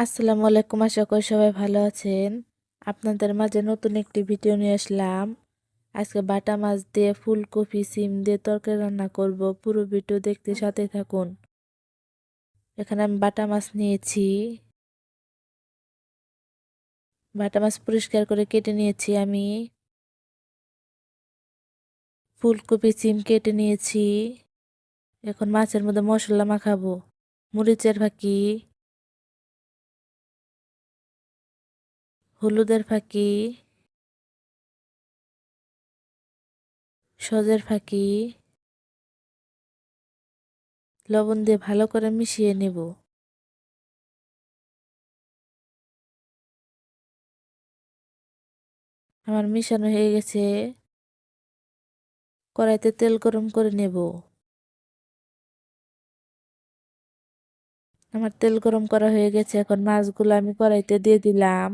আসসালামু আলাইকুম, আশা করি সবাই ভালো আছেন। আপনাদের মাঝে নতুন একটি ভিডিও নিয়ে আসলাম। আজকে বাটা মাছ দিয়ে ফুলকপি সিম দিয়ে তরকারি রান্না করব। পুরো ভিডিও দেখতে সাথে থাকুন। এখানে আমি বাটা মাছ নিয়েছি। বাটা মাছ পরিষ্কার করে কেটে নিয়েছি আমি। ফুলকপি সিম কেটে নিয়েছি। এখন মাছের মধ্যে মশলা মাখাবো। মরিচের ফাঁকি, হলুদের ফাঁকি, সজের ফাঁকি, লবণ দিয়ে ভালো করে মিশিয়ে নেব। আমার মিশানো হয়ে গেছে। কড়াইতে তেল গরম করে নেব। আমার তেল গরম করা হয়ে গেছে, এখন মাছগুলো আমি কড়াইতে দিয়ে দিলাম।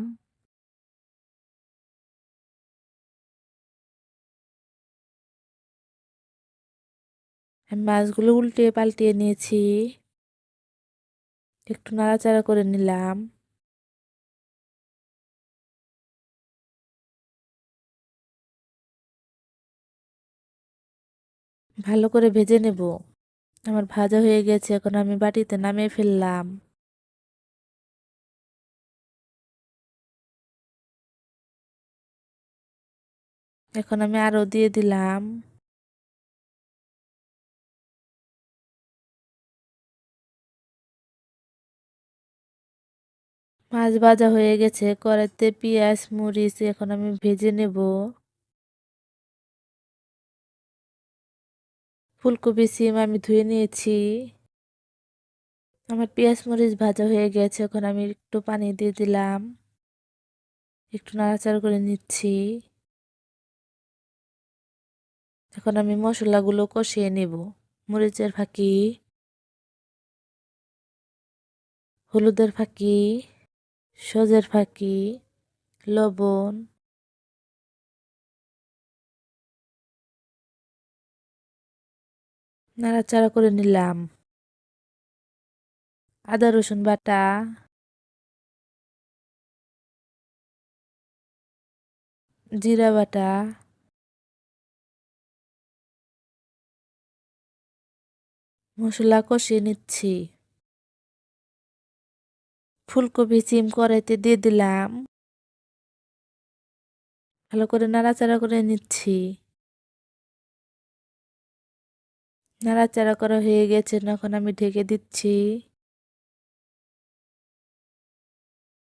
আমি মাছগুলো উল্টিয়ে পাল্টিয়ে নিয়েছি। একটু নাড়াচাড়া করে নিলাম। ভালো করে ভেজে নেব। আমার ভাজা হয়ে গেছে, এখন আমি বাটিতে নামিয়ে ফেললাম। এখন আমি আরো দিয়ে দিলাম। মাছ ভাজা হয়ে গেছে, কড়াইতে পেঁয়াজ মরিচ এখন আমি ভেজে নেব। ফুলকপি সিম আমি ধুয়ে নিয়েছি। আমার পেঁয়াজ মরিচ ভাজা হয়ে গেছে, এখন আমি একটু পানি দিয়ে দিলাম। একটু নাড়াচাড়া করে নিচ্ছি। এখন আমি মশলাগুলো কষিয়ে নেব। মরিচের ফাঁকি, হলুদের ফাঁকি, সজের ফাঁকি, লবণ, নাড়াচাড়া করে নিলাম। আদা রসুন বাটা, জিরা বাটা, মশলা কষিয়ে নিচ্ছি। ফুলকপি সিম কড়াইতে দিয়ে দিলাম। ভালো করে নাড়াচাড়া করে নিচ্ছি। নাড়াচাড়া করা হয়ে গেছে, এখন আমি ঢেকে দিচ্ছি।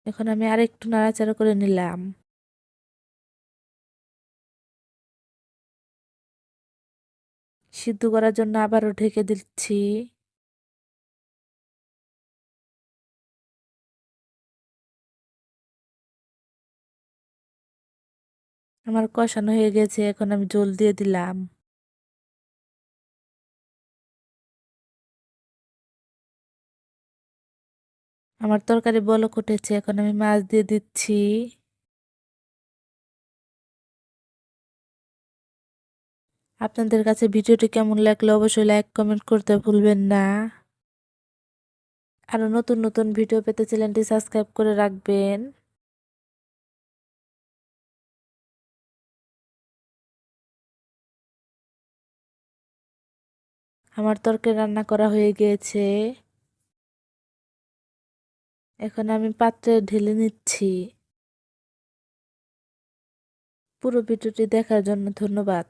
এখন আমি আরেকটু নাড়াচাড়া করে নিলাম। সিদ্ধ করার জন্য আবারও ঢেকে দিচ্ছি। আমার কষানো হয়ে গেছে, এখন আমি জল দিয়ে দিলাম। আমার তরকারি বলক উঠেছে, এখন আমি মাছ দিয়ে দিচ্ছি। আপনাদের কাছে ভিডিওটি কেমন লাগলো অবশ্যই লাইক কমেন্ট করতে ভুলবেন না। আরো নতুন নতুন ভিডিও পেতে চ্যানেলটি সাবস্ক্রাইব করে রাখবেন। আমার তরকারি রান্না করা হয়ে গিয়েছে। এখন আমি পাত্রে ঢেলে নিচ্ছি। পুরো ভিডিওটি দেখার জন্য ধন্যবাদ।